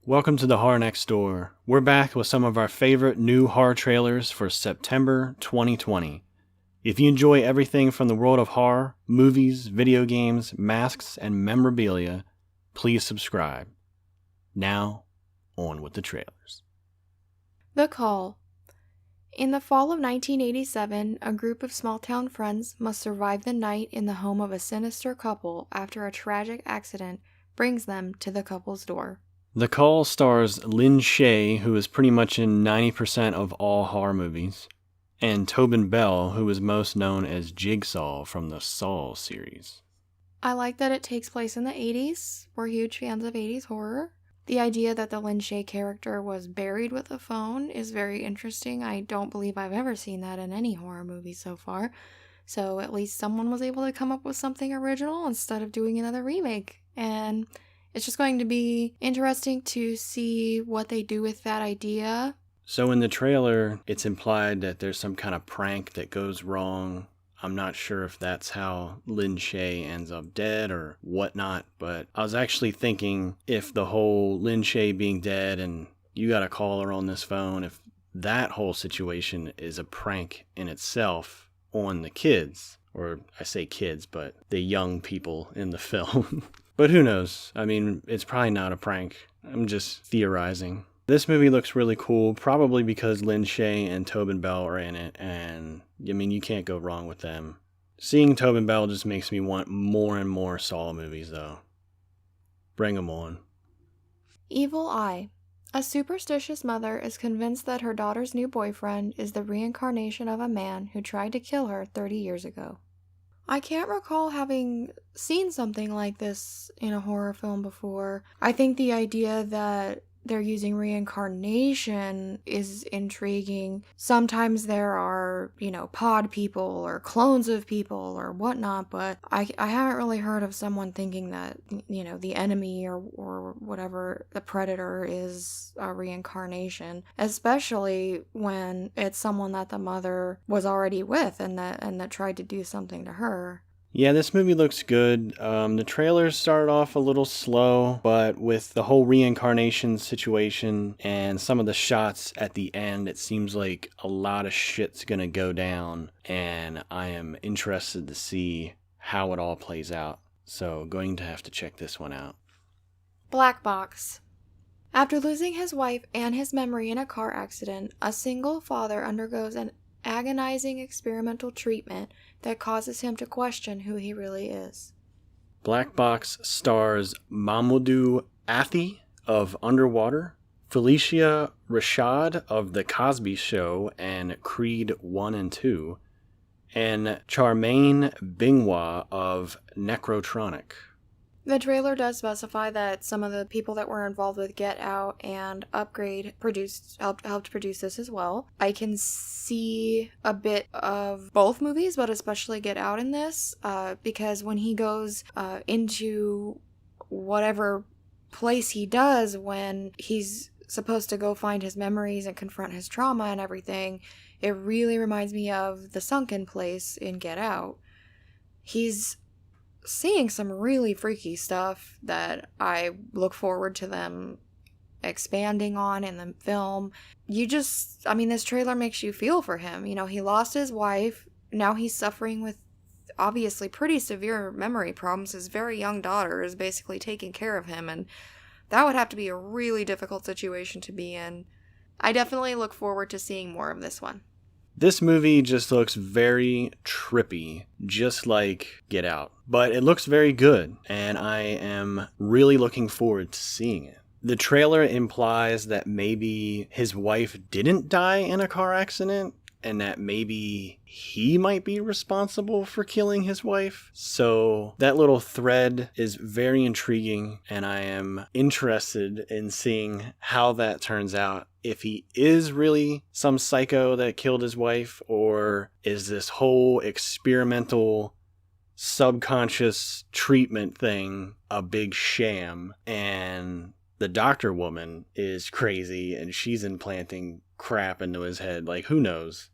Welcome to the Horror Next Door. We're back with some of our favorite new horror trailers for September 2020. If you enjoy everything from the world of horror, movies, video games, masks, and memorabilia, please subscribe. Now, on with the trailers. The Call. In the fall of 1987, a group of small-town friends must survive the night in the home of a sinister couple after a tragic accident brings them to the couple's door. The Call stars Lin Shaye, who is pretty much in 90% of all horror movies, and Tobin Bell, who is most known as Jigsaw from the Saw series. I like that it takes place in the 80s. We're huge fans of 80s horror. The idea that the Lin Shaye character was buried with a phone is very interesting. I don't believe I've ever seen that in any horror movie so far. So at least someone was able to come up with something original instead of doing another remake. And it's just going to be interesting to see what they do with that idea. So in the trailer, it's implied that there's some kind of prank that goes wrong. I'm not sure if that's how Lin Shaye ends up dead or whatnot, but I was actually thinking if the whole Lin Shaye being dead and you got to call her on this phone, if that whole situation is a prank in itself on the kids, or I say kids, but the young people in the film. But who knows? I mean, it's probably not a prank. I'm just theorizing. This movie looks really cool, probably because Lin Shaye and Tobin Bell are in it, and I mean, you can't go wrong with them. Seeing Tobin Bell just makes me want more and more Saw movies, though. Bring them on. Evil Eye. A superstitious mother is convinced that her daughter's new boyfriend is the reincarnation of a man who tried to kill her 30 years ago. I can't recall having seen something like this in a horror film before. I think the idea that they're using reincarnation is intriguing. Sometimes there are, pod people or clones of people or whatnot, but I haven't really heard of someone thinking that, the enemy or whatever, the predator is a reincarnation, especially when it's someone that the mother was already with and that tried to do something to her. Yeah, this movie looks good. The trailers started off a little slow, but with the whole reincarnation situation and some of the shots at the end, it seems like a lot of shit's gonna go down, and I am interested to see how it all plays out. So, going to have to check this one out. Black Box. After losing his wife and his memory in a car accident, a single father undergoes an agonizing experimental treatment that causes him to question who he really is. Black Box stars Mamoudou Athie of Underwater, Felicia Rashad of The Cosby Show and Creed 1 and 2, and Charmaine Bingwa of Necrotronic. The trailer does specify that some of the people that were involved with Get Out and Upgrade helped produce this as well. I can see a bit of both movies, but especially Get Out in this, because when he goes into whatever place he does when he's supposed to go find his memories and confront his trauma and everything, it really reminds me of the sunken place in Get Out. He's seeing some really freaky stuff that I look forward to them expanding on in the film. This trailer makes you feel for him. He lost his wife. Now he's suffering with obviously pretty severe memory problems. His very young daughter is basically taking care of him, and that would have to be a really difficult situation to be in. I definitely look forward to seeing more of this one. This movie just looks very trippy, just like Get Out. But it looks very good, and I am really looking forward to seeing it. The trailer implies that maybe his wife didn't die in a car accident, and that maybe he might be responsible for killing his wife. So that little thread is very intriguing, and I am interested in seeing how that turns out. If he is really some psycho that killed his wife, or is this whole experimental subconscious treatment thing a big sham, and the doctor woman is crazy and she's implanting crap into his head. Like, who knows?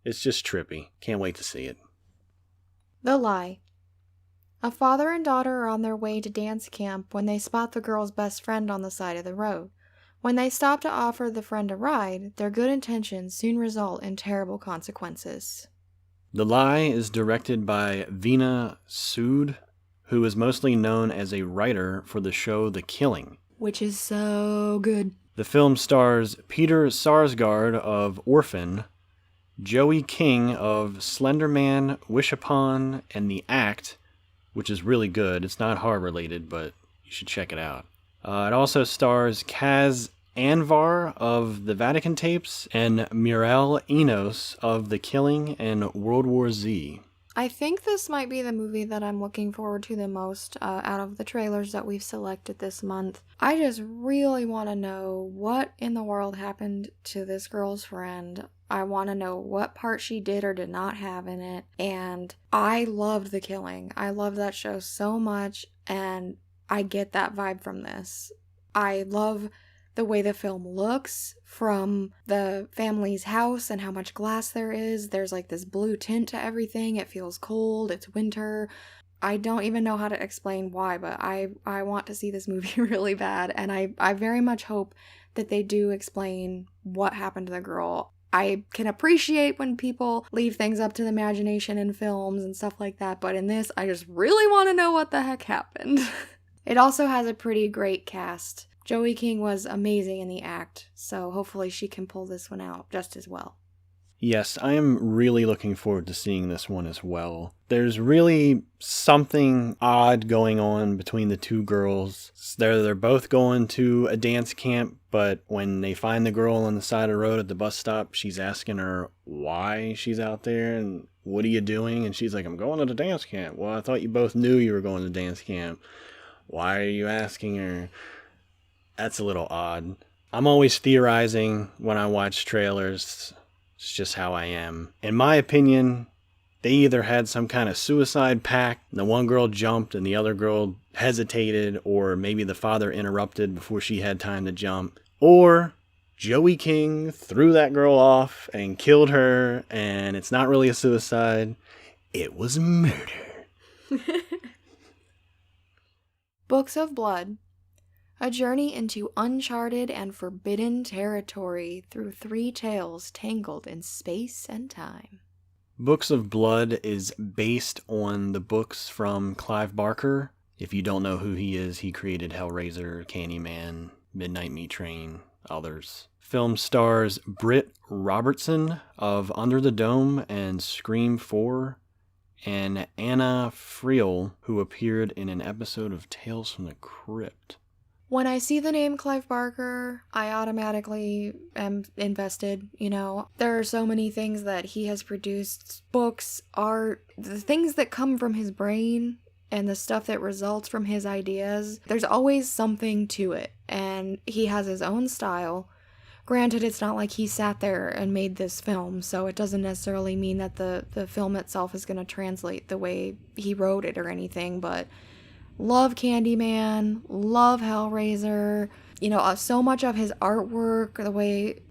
It's just trippy. Can't wait to see it. The Lie. A father and daughter are on their way to dance camp when they spot the girl's best friend on the side of the road. When they stop to offer the friend a ride, their good intentions soon result in terrible consequences. The Lie is directed by Veena Sood, who is mostly known as a writer for the show The Killing, which is so good. The film stars Peter Sarsgaard of Orphan, Joey King of Slender Man, Wish Upon, and The Act, which is really good. It's not horror related, but you should check it out. It also stars Kaz Anvar of The Vatican Tapes and Muriel Enos of The Killing and World War Z. I think this might be the movie that I'm looking forward to the most out of the trailers that we've selected this month. I just really want to know what in the world happened to this girl's friend. I want to know what part she did or did not have in it. And I loved The Killing. I love that show so much, and I get that vibe from this. I love the way the film looks from the family's house and how much glass there is. There's like this blue tint to everything. It feels cold. It's winter. I don't even know how to explain why, but I want to see this movie really bad. And I very much hope that they do explain what happened to the girl. I can appreciate when people leave things up to the imagination in films and stuff like that, but in this, I just really want to know what the heck happened. It also has a pretty great cast. Joey King was amazing in The Act, so hopefully she can pull this one out just as well. Yes, I am really looking forward to seeing this one as well. There's really something odd going on between the two girls. They're both going to a dance camp, but when they find the girl on the side of the road at the bus stop, she's asking her why she's out there and what are you doing? And she's like, I'm going to the dance camp. Well, I thought you both knew you were going to dance camp. Why are you asking her? That's a little odd. I'm always theorizing when I watch trailers. It's just how I am. In my opinion, they either had some kind of suicide pact, and the one girl jumped and the other girl hesitated, or maybe the father interrupted before she had time to jump, or Joey King threw that girl off and killed her, and it's not really a suicide. It was murder. Books of Blood. A journey into uncharted and forbidden territory through 3 tales tangled in space and time. Books of Blood is based on the books from Clive Barker. If you don't know who he is, he created Hellraiser, Candyman, Midnight Meat Train, others. Film stars Britt Robertson of Under the Dome and Scream 4, and Anna Friel, who appeared in an episode of Tales from the Crypt. When I see the name Clive Barker, I automatically am invested, you know. There are so many things that he has produced, books, art, the things that come from his brain and the stuff that results from his ideas. There's always something to it, and he has his own style. Granted, it's not like he sat there and made this film, so it doesn't necessarily mean that the film itself is going to translate the way he wrote it or anything, but love Candyman, love Hellraiser, you know, so much of his artwork, the way,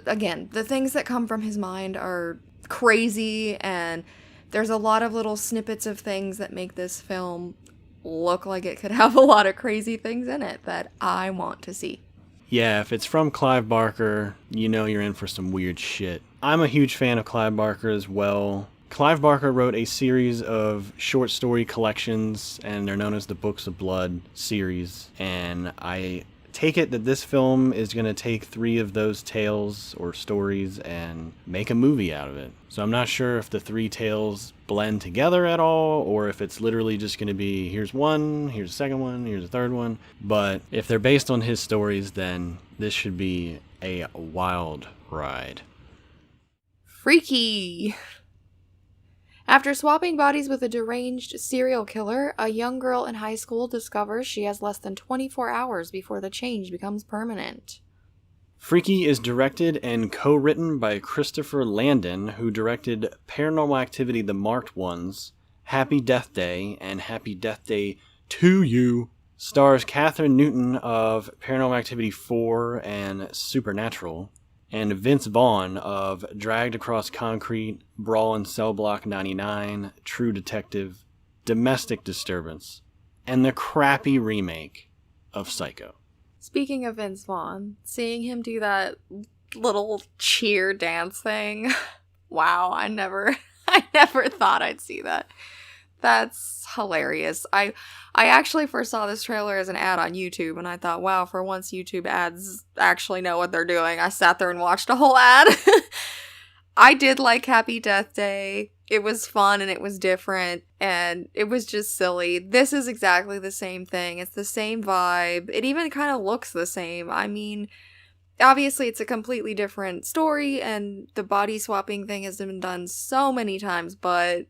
again, the things that come from his mind are crazy, and there's a lot of little snippets of things that make this film look like it could have a lot of crazy things in it that I want to see. Yeah, if it's from Clive Barker, you know you're in for some weird shit. I'm a huge fan of Clive Barker as well. Clive Barker wrote a series of short story collections, and they're known as the Books of Blood series. And I take it that this film is going to take 3 of those tales or stories and make a movie out of it. So I'm not sure if the 3 tales blend together at all, or if it's literally just going to be, here's one, here's a second one, here's a third one. But if they're based on his stories, then this should be a wild ride. Freaky! After swapping bodies with a deranged serial killer, a young girl in high school discovers she has less than 24 hours before the change becomes permanent. Freaky is directed and co-written by Christopher Landon, who directed Paranormal Activity: The Marked Ones, Happy Death Day, and Happy Death Day 2 You. Stars Catherine Newton of Paranormal Activity 4 and Supernatural, and Vince Vaughn of Dragged Across Concrete, Brawl in Cell Block 99, True Detective, Domestic Disturbance, and the crappy remake of Psycho. Speaking of Vince Vaughn, seeing him do that little cheer dance thing, wow, I never thought I'd see that. That's hilarious. I actually first saw this trailer as an ad on YouTube, and I thought, wow, for once YouTube ads actually know what they're doing. I sat there and watched a whole ad. I did like Happy Death Day. It was fun and it was different and it was just silly. This is exactly the same thing. It's the same vibe. It even kind of looks the same. I mean, obviously it's a completely different story and the body swapping thing has been done so many times, but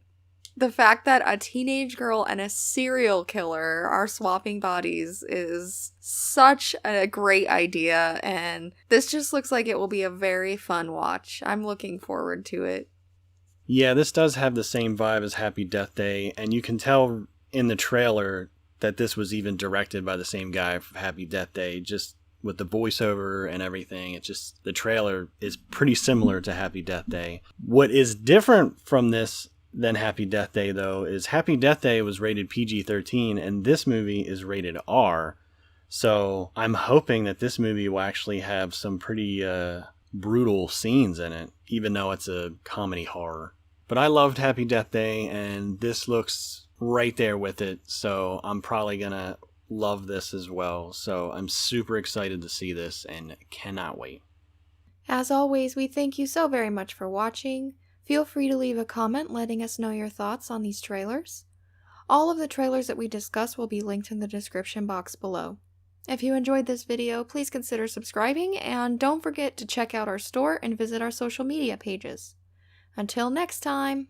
the fact that a teenage girl and a serial killer are swapping bodies is such a great idea, and this just looks like it will be a very fun watch. I'm looking forward to it. Yeah, this does have the same vibe as Happy Death Day, and you can tell in the trailer that this was even directed by the same guy for Happy Death Day, just with the voiceover and everything. It's just, the trailer is pretty similar to Happy Death Day. What is different from this than Happy Death Day, though, is Happy Death Day was rated PG-13, and this movie is rated R. So I'm hoping that this movie will actually have some pretty brutal scenes in it, even though it's a comedy horror. But I loved Happy Death Day, and this looks right there with it, so I'm probably gonna love this as well. So I'm super excited to see this and cannot wait. As always, we thank you so very much for watching. Feel free to leave a comment letting us know your thoughts on these trailers. All of the trailers that we discuss will be linked in the description box below. If you enjoyed this video, please consider subscribing, and don't forget to check out our store and visit our social media pages. Until next time!